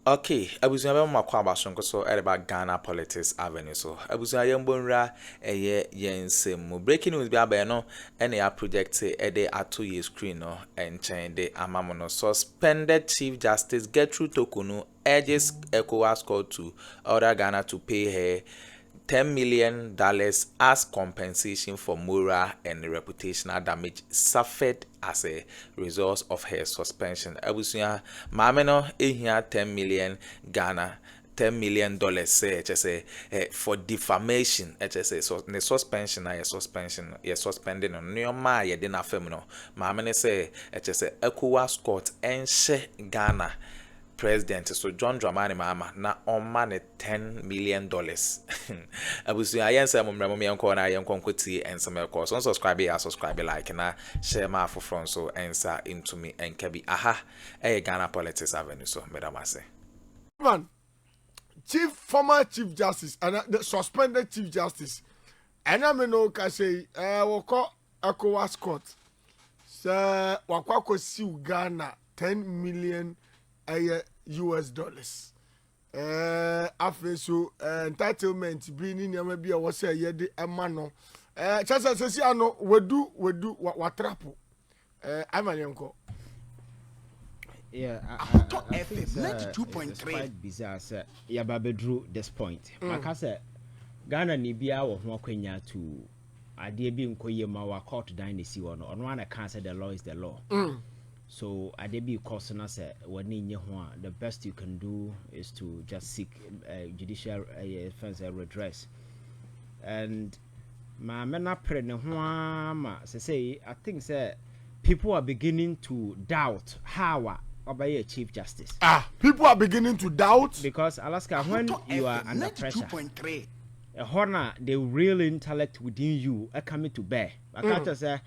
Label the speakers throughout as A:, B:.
A: Okay, abusuya be makwa abasonko so about Ghana politics avenue so. Abusuya yembonra yensem. Breaking news bi abe no ene ya project ede ato ye screen no enchen de amamono suspended Chief Justice Torkornoo urges ECOWAS court to order Ghana to pay her $10 million as compensation for moral and reputational damage suffered as a result of her suspension. Abusuya mameno ehia 10 million Ghana $10 million say for defamation so the suspension suspending on your ma ye din afem no mamene say ECOWAS court enhye Ghana president so John Dramani Mahama na on man $10 million. Abusu ayensa momremo me enko na yenkon kwoti ensem ekọ so subscribe like na share ma for front so ensa into me enkabi aha Ghana politics avenue so madam ase
B: man former chief justice and the suspended chief justice and I no ka say we call ECOWAS court so wakwako si Ghana $10 million US dollars. After so entitlement bringing your maybe was say yede emano. Chasa sesi ano we do watrapo. Amanyanko.
C: Yeah, I think 92.3 quite bizarre sir. Ya babedru this point. Maka say Ghana ni bia wo ho akwanya to ade bi nkoye ma wa court dynasty one. Ono na can say the law is the law. So Adebi Kosana said, the best you can do is to just seek judicial redress. And my mena say I think people are beginning to doubt how obey a chief justice.
B: People are beginning to doubt
C: because Alaska, when you are under pressure, a honor the real intellect within you are coming to bear. I can't say.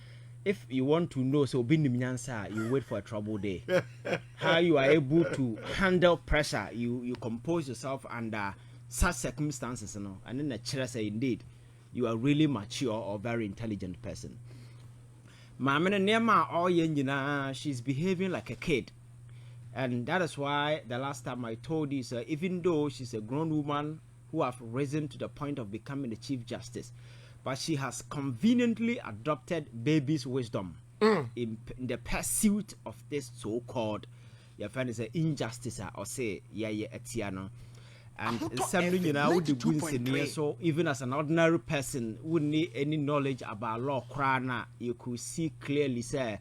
C: If you want to know, so being you wait for a trouble day. How you are able to handle pressure, you compose yourself under such circumstances, and then the chair say indeed you are really mature or very intelligent person. Mamma Nema she's behaving like a kid. And that is why the last time I told you, sir, even though she's a grown woman who have risen to the point of becoming the Chief Justice, but she has conveniently adopted baby's wisdom in the pursuit of this so-called your friend is an injustice or say etiano and something would the so even as an ordinary person wouldn't need any knowledge about law crana you could see clearly say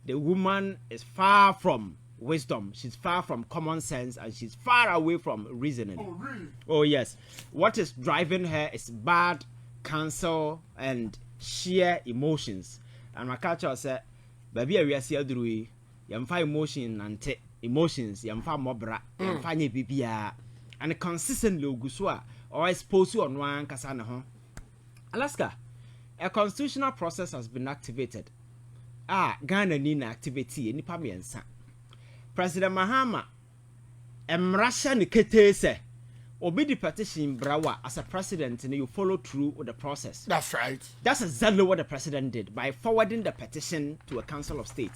C: the woman is far from wisdom, she's far from common sense, and she's far away from reasoning.
B: Oh, really?
C: Oh yes, what is driving her is bad counsel and sheer emotions. And my culture said, baby, we are here through yamfa emotion and emotions, yamfa mobra, yamfa nye bibia, and consistently uguswa or expose you on one kasana ho. Alaska, a constitutional process has been activated. Ghana need activity any pamiensa. President Mahama, Emrasha Nikete se. Obey the petition, Brawa, as a president, and you follow through with the process.
B: That's right.
C: That's exactly what the president did by forwarding the petition to a Council of State.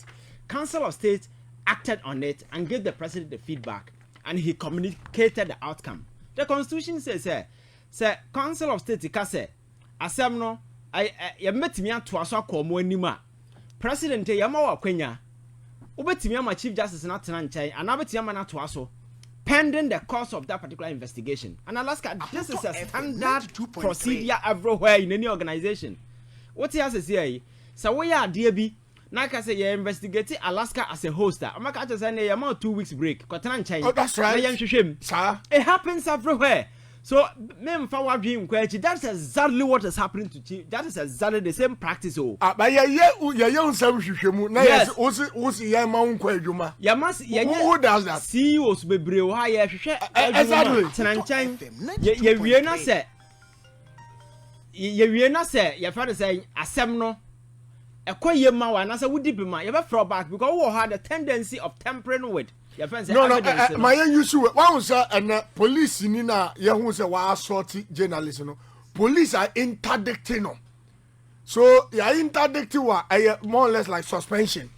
C: Council of State acted on it and gave the president the feedback, and he communicated the outcome. The Constitution says, "Sir, Council of State, kase, asemno, I met me to aso komo anima. President, yamawa kwenya. Ubetimi ama Chief Justice na tenanchai, and abetimi ama na to aso." Pending the course of that particular investigation. And Alaska, this is a standard procedure everywhere in any organization. What he has to say, so we are DB. Like I say, you investigate Alaska as a hoster. I'm not going to say, I'm on 2 weeks break.
B: Oh, that's right.
C: Sir. It happens everywhere. So, that's exactly what is happening to Chief. That is exactly the same practice. Oh,
B: but who does that?
C: CEOs be brave. Exactly. Your father saying, "Asemno." A quiet man, and as a would dip in my ever throw back because we had a tendency of tampering with.
B: No, my issue. One was and police in Yahusa was sorty journalism. Police are interdicting. So you are interdicting more or less like suspension.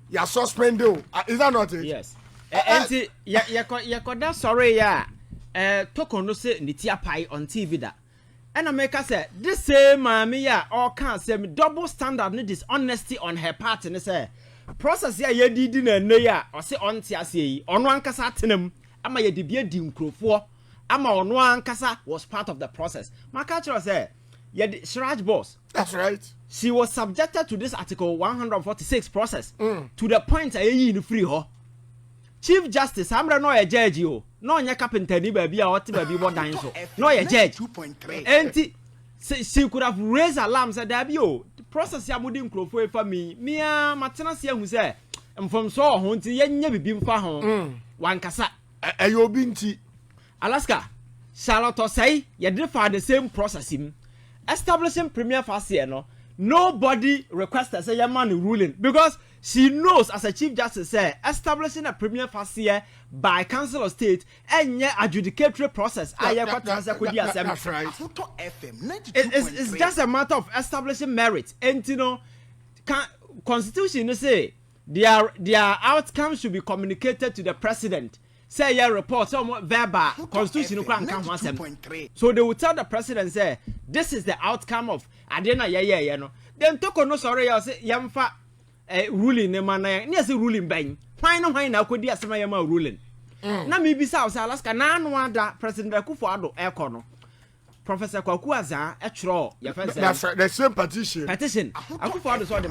B: You are suspended. Is that not it?
C: Yes. enti yakoda sorry ya Torkornoo say nitia pai on TV da and America say this same mami ya all can say double standard ni dishonesty on her part and say process ya yedidi na ne ya o say on ti ase yi ono ankasa atenam ama ye de bia di nkrofo ama ono ankasa was part of the process maka chiro say ye Siraj boss.
B: That's right.
C: She was subjected to this article 146 process to the point ayi in free ho. Chief Justice amra no ye judge o. No nya carpenter ni baby a oti baby bo dan so. No ye judge. 2.3. Enti she could have raised alarm say that o. The process ya mudi nkrofo e fa me matena se ahu say mfom so ho nti ye nya bibi mfa ho. Wankasa
B: ayo bi nti
C: Alaska Charlotte say ye did for the same process him. Establishing premier fast year nobody requested say man ruling because she knows as a chief justice say establishing a premier fast year by council of state and adjudicatory process
B: that's right.
C: It's just a matter of establishing merit and constitution say their outcome should be communicated to the president. Say your report some verbal constitution so they will tell the president say this is the outcome of adena no then Torkornoo sorry you say yamfa ruling ne man na say ruling ban why na akodi asema yama ruling na me bi say Alaska na anu ada president Akuffo Addo ekono Professor Kwakuaza etro ya
B: that's right. The same petition
C: Akuffo Addo so the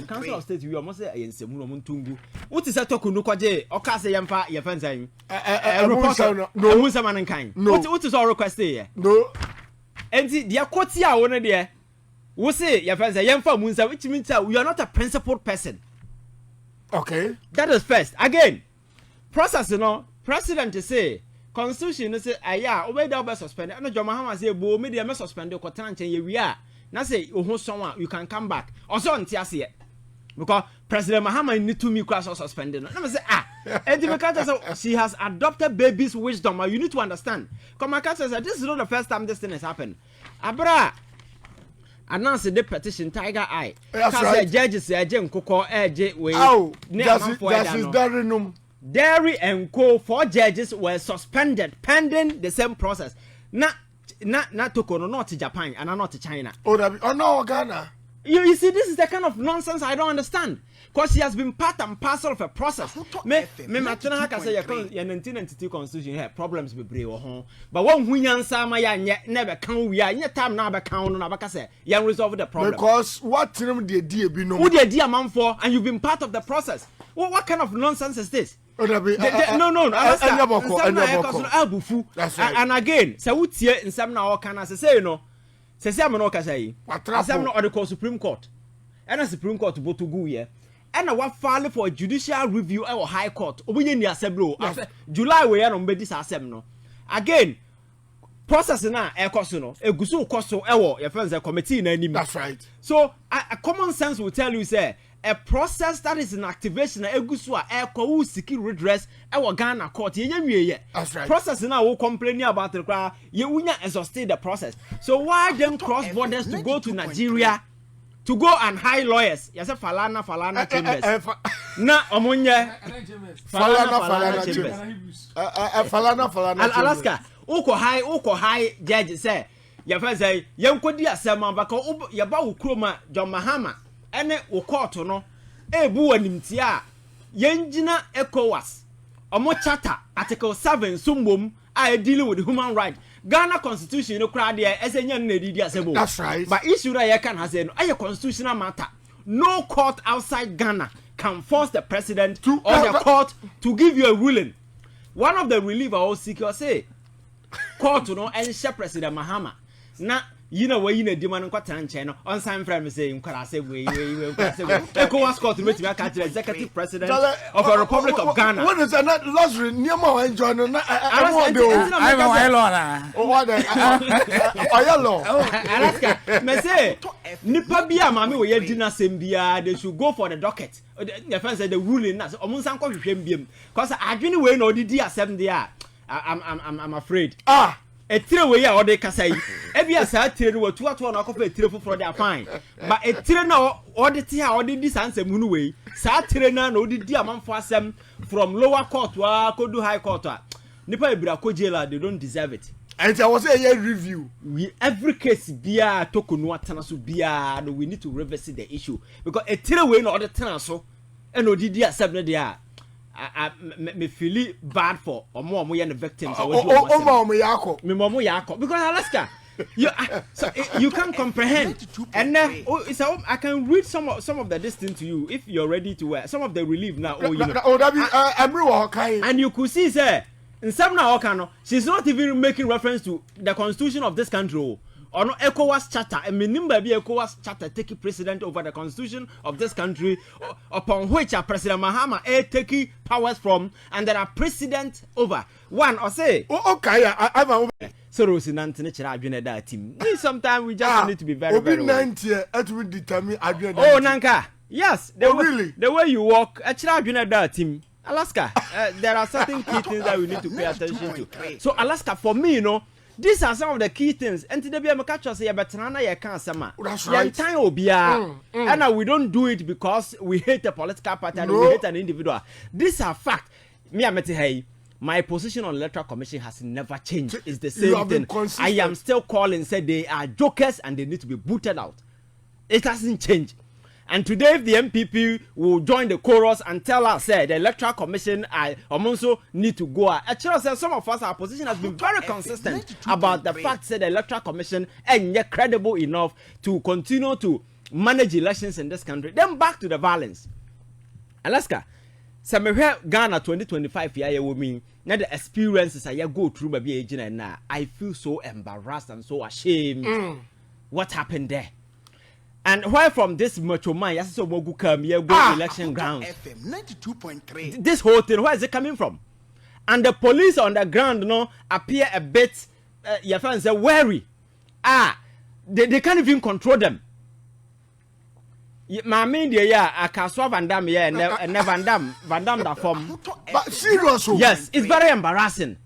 C: council of state we almost say yensemu no muntungu uti say Torkornoo kwaje o ka say yemfa ya fansan no musa man kan uti so request here
B: no
C: enti dia koti a won de wo say ya fansan yemfa musa which means you are not a principled person.
B: Okay,
C: that is first. Again process president say constitution say aya obey that be suspend na Mahama say bo me dey me suspend ko tanche ye wi a na say ohun son you can come back also ntiase because President Mahama need to me class suspended na me say and the she has adopted baby's wisdom. You need to understand come my says this is not the first time this thing has happened abra announce the petition Tiger Eye because judges say nkoko eje we
B: Darinum
C: Derry and Co. 4 judges were suspended pending the same process. Not Torkornoo, not to Japan and not to China.
B: Oh no, Ghana.
C: You see, this is the kind of nonsense I don't understand. Because she has been part and parcel of a process. Me matuna haka say your 1992 constitution had problems with brave home. But one who answer my never can we are time now back count on abaka say you resolve the problem.
B: Because what them the idea be no.
C: Who the idea man for and you've been part of the process. What kind of nonsense is this?
B: No.
C: And again, so we tie in some now can say you know. Say am no kasa yi. Asam no the Supreme Court. And the Supreme Court bo to go here. And we file for judicial review or High Court. Obenye ni asebro. July we no be this asem no. Again, process na ekoso no. Egusu koso ewo your friends the committee na anim.
B: That's right.
C: So a common sense will tell you say a process that is in activation na egusu a eko seek redress ewo Ghana court ye.
B: That's right.
C: Process na we complaining about the crowd ye unya exhausted the process. So why them cross borders to go to Nigeria to go and hire lawyers? You say falana chambers. Na omunye
B: falana chambers.
C: Alaska uko high judge say ya fa say yankodi asema baka ya ba Akroma John Mahama ene wo court no ebu animtia a yenjina ECOWAS omo charter article 7 sumbom a dealing with human right Ghana constitution no kra de esenya na didi asebo.
B: That's right.
C: But issue that you can has no a constitutional matter. No court outside Ghana can force the president or the court to give you a ruling. One of the relief I was seeking say court no and President Mahama na you know where you know demand kwata nche no on sign frame say nkwara say we ECOWAS court to make catch the executive president of the Republic of Ghana.
B: What is that luxury niamo enjoy no na I
C: Alaska me say nipa bia ma me we yedi na sembia they should go for the docket. The friend said the ruling na omunsan ko hwehwem biem because adwene we na odidi asem dia I'm afraid. a tire way or they can say every as I tire what 2 at 1 Akuffo a tire for they are fine but a tire now or the tia or this answer moon way sa tire na no the amount for some from lower court wa could do high court nipa ebira ko jail they don't deserve it.
B: And I was a year review.
C: Every case bia Torkornoo atana so bia no we need to revisit the issue because a tire way no other tana so and no did accept there. Me feel bad for omo omo the victims. Omo yako because Alaska you can't comprehend and then I can read some of the distance to you if you're ready to some of the relief now and you could see say in some now she's not even making reference to the constitution of this country or no ECOWAS charter and minimum be ECOWAS charter taking precedent over the constitution of this country upon which President Mahama taking powers from and there are precedent over one or say so that team sometimes we just need to be very very oh Nanka yes the way you walk that team Alaska, there are certain key things that we need to pay attention to. So Alaska, for me, you know, these are some of the key things. And today, we catch say, "But Nana, you can't say
B: that's right."
C: And we don't do it because we hate a political party and we hate an individual. These are facts. Me, I hey, my position on Electoral Commission has never changed. It's the same thing. I am still calling, say they are jokers and they need to be booted out. It hasn't changed. And today, if the MPP will join the chorus and tell us, say, the Electoral Commission, also need to go. Actually, some of us, our position has been very consistent about the fact that the Electoral Commission ain't yet credible enough to continue to manage elections in this country. Then back to the violence. Alaska, some Ghana 2025 year with me. Now the experiences I go through, maybe agent and now I feel so embarrassed and so ashamed. What happened there? And why from this macho man, yes, so Mogu come here, go election grounds. FM 92.3. This whole thing, where is it coming from? And the police on the ground, appear a bit, your friends are wary. They can't even control them. My media, Akuffo Van Dam, and Van Dam that form.
B: But seriously,
C: yes, it's very embarrassing.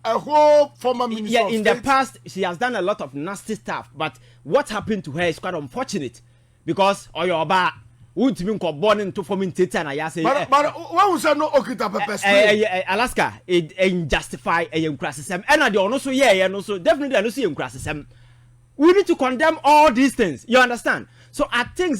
B: A whole former minister
C: in the past, she has done a lot of nasty stuff, but what happened to her is quite unfortunate because Oyoba wouldn't even born into forming Titan. I say,
B: but why was I not okay?
C: Alaska, it justify a young criticism, and I don't also, and also definitely I don't see young criticism. We need to condemn all these things. You understand? So I think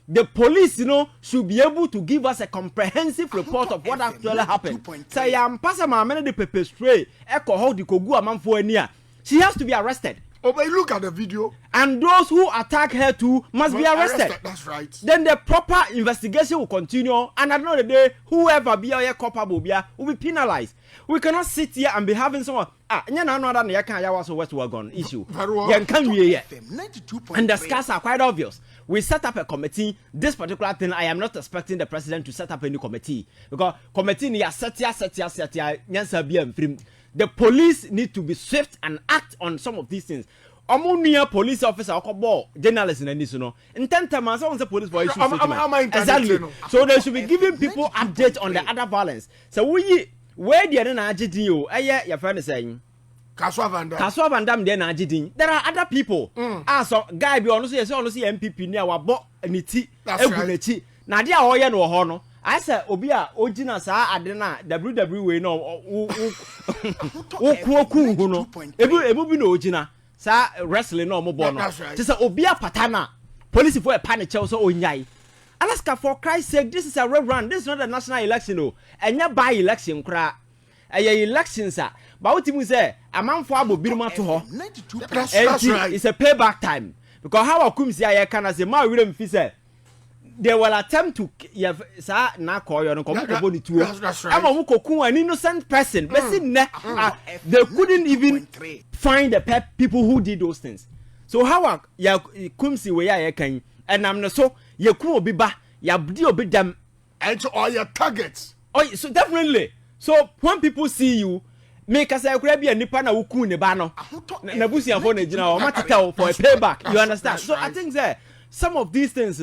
C: the police, should be able to give us a comprehensive report of what actually happened. Say, I'm passing my man the paper stray. Echo how the Kogu among for near. She has to be arrested.
B: Oh, but look at the video.
C: And those who attack her too must be arrested.
B: That's right.
C: Then the proper investigation will continue. And at the end of the day, whoever be a culpable will be penalized. We cannot sit here and be having someone. West Wagon issue. And the scars are quite obvious. We set up a committee. This particular thing, I am not expecting the president to set up any committee because committee the police need to be swift and act on some of these things. Omunia police officer or journalists in this, in 10 times, I want the police voice. Exactly. So they should be giving people updates on the other violence. So where the other Najidin, your friend is saying. Akuffo Van Dam then Najidin. There are other people. So guy be honestly MPP near our bo niti. Now they are all no hono. I said Obia Ojina sa adena WWE no ebu bi no Ojina sa wrestling no mo no. Just Obia Patana police for a panic so onyai. Alaska, for Christ's sake, this is a rerun. This is not a national election and ya by election kra. Elections are but what you say a man for abo biruma to her. That's right. It's a payback time because how Akum say can say ma we say they will attempt to na call you come body to an innocent person but they couldn't even find the people who did those things. So how ya kumsi we ya can and I'm so you could be ba ya be them
B: and to all your targets.
C: Oh, so definitely. So when people see you make us a grab a nipa na wuku ne ba no na busia for na gina o matata for a payback. You understand? So I think that some of these things,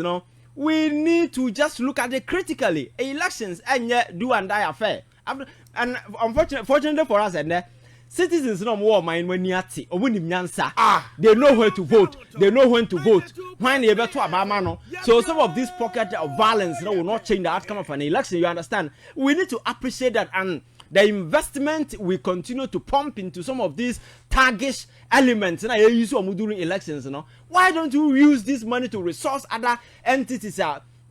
C: we need to just look at it critically. Elections and do and die affair. And unfortunately for us, and citizens no more mind when yati or when nyansa. They know where to vote. They know when to vote. When they better abama no. So some of these pockets of violence will not change the outcome of an election. You understand? We need to appreciate that, and the investment we continue to pump into some of these target elements. And I use during elections. Why don't you use this money to resource other entities?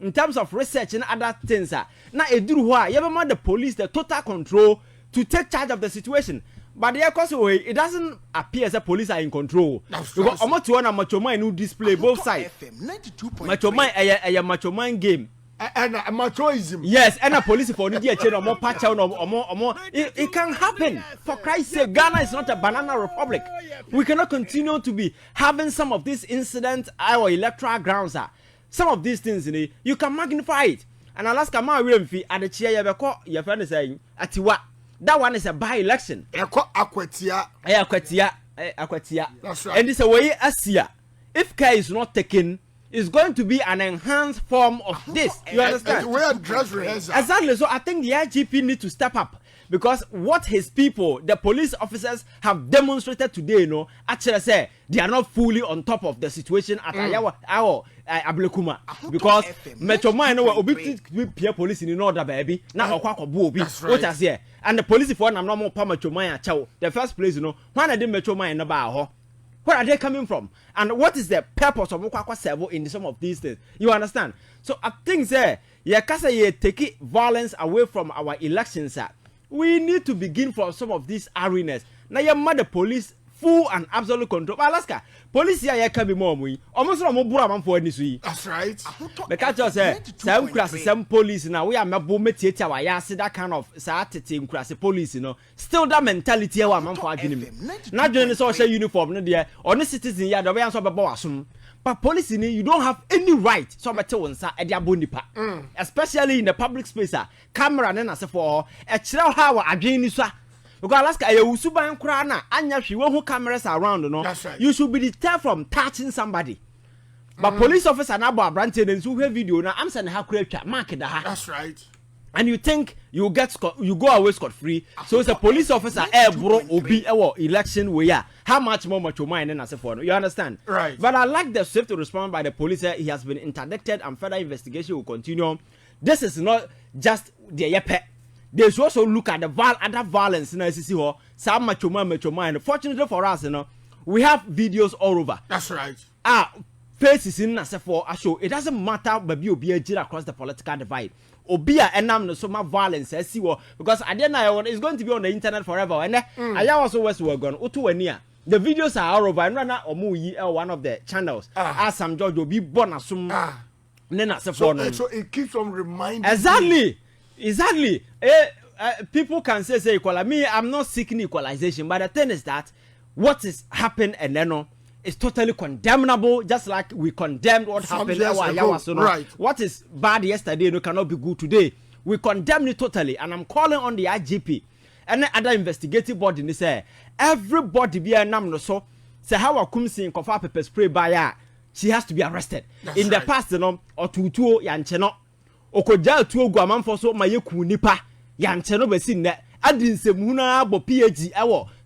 C: In terms of research and other things, now the police the total control to take charge of the situation. But it doesn't appear as the police are in control. Because almost one macho man who display both sides. Macho man a macho man game.
B: And machoism.
C: Yes, and a police for the chain or more patch or more. It can happen. For Christ's sake, Ghana is not a banana republic. We cannot continue to be having some of these incidents our electoral grounds are. Some of these things, you can magnify it. And Alaska, my fee at the chair, your friend is saying, Atiwa. That one is a by-election.
B: Aquatia.
C: That's right. And it's a way Asia. If care is not taken, it's going to be an enhanced form of this. You understand? Exactly. So I think the IGP need to step up. Because what his people, the police officers, have demonstrated today, actually say they are not fully on top of the situation at our Ablekuma. Because Metro Mine obi police in order, baby. Now Obi. What I say? And the police for I'm not more Metro Mine. The first place, when I did Metro Mine about where are they coming from? And what is the purpose of Mukwa Servo in some of these things? You understand? So I think say take violence away from our elections, sir. We need to begin from some of these arenas. Now you mad the police full and absolute control. Alaska police here can be more almost no more man for any.
B: That's right.
C: Because just say some police now we are mabometiate our yasi that kind of team class police, still that mentality our man for arguing. Not doing the social uniform no there or the citizen here the way answer assume. But police you don't have any right so better one sir especially in the public space camera na say for a chira how adwin so because Alaska a usuban kra na anya hwe who cameras around
B: right.
C: You should be deterred from touching somebody. But police officer na bo abrante den so video na am say na ha kra mark da ha.
B: That's right.
C: And you think you go away scot free. So it's a police officer bro obi election where how much more macho mind than as for you understand?
B: Right.
C: But I like the swift response by the police. He has been interdicted and further investigation will continue. This is not just the yepe. They should also look at the other violence in ICC. Some macho mind. Fortunately for us, we have videos all over.
B: That's right.
C: Faces in as for a show. It doesn't matter but you be across the political divide. Obia enam no so much violence because at the end it's going to be on the internet forever and I also was gone the videos are all over and one of the channels as some George will be born as some
B: so it keeps on reminding
C: exactly people can say equal me I'm not seeking equalization but the thing is that what is happened and then is totally condemnable, just like we condemned what happened.
B: Right.
C: What is bad yesterday cannot be good today. We condemn it totally, and I'm calling on the IGP and the other investigative body. They say everybody be a nam no so. Say how a kumsi in kofa pepper spray by she has to be arrested.
B: That's
C: in the past, or tutu yancheno, okoja tu guaman for so my kunipa yancheno besin that adin se muna bo PhD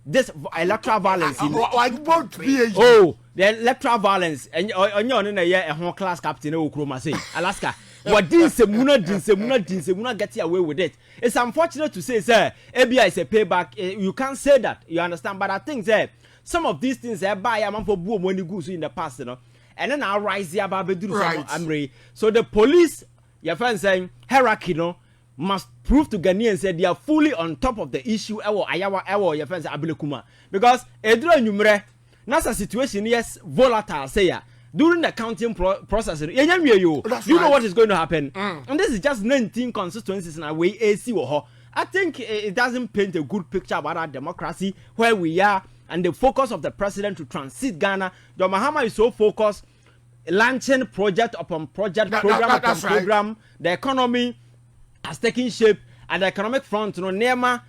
C: this electoral violence the electoral violence and on a home class captain Akroma say Alaska what dinsemuna get away with it. It's unfortunate to say sir ABI is a payback. You can't say that, you understand, but I think some of these things buy a man for boom when you go in the past and then I'll rise here right. So the police your friend saying hierarchy must prove to Ghanaians that they are fully on top of the issue your friends Ablekuma because edro numere nasa situation yes volatile say during the counting process you know what is going to happen and this is just 19 constituencies in a way AC I think it doesn't paint a good picture about our democracy where we are and the focus of the president to transit Ghana. John Mahama is so focused launching project upon project program upon program. The economy has taken shape and the economic front Nema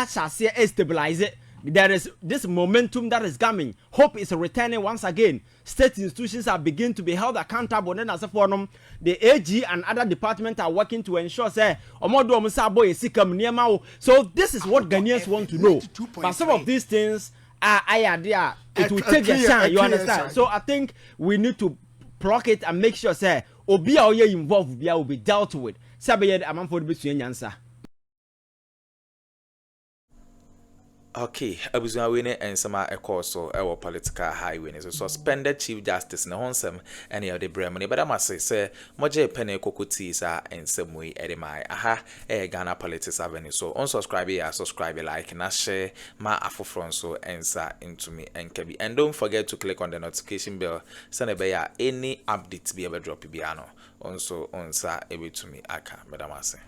C: shall stabilize it. there is this momentum that is coming. Hope is returning once again. State institutions are beginning to be held accountable. Then as a forum, the AG and other departments are working to ensure say so this is what Ghanaians want to know. But some of these things are there. It will take a time, you understand? So I think we need to block it and make sure say obi a involved will be dealt with. Sabe amam for the answer.
A: Okay, abusua we ne ensema ekoso ewo political highway ne so suspended chief justice ne honsem ene ye de brem ne bada mase se moje pene kokoti sa ensem we edemai aha Ghana politics avenue so unsubscribe ya subscribe like na share ma afofron so ensa into me enkebi and don't forget to click on the notification bell send be ya any updates be ebe drop bi ano onso onsa ebe to me aka bada mase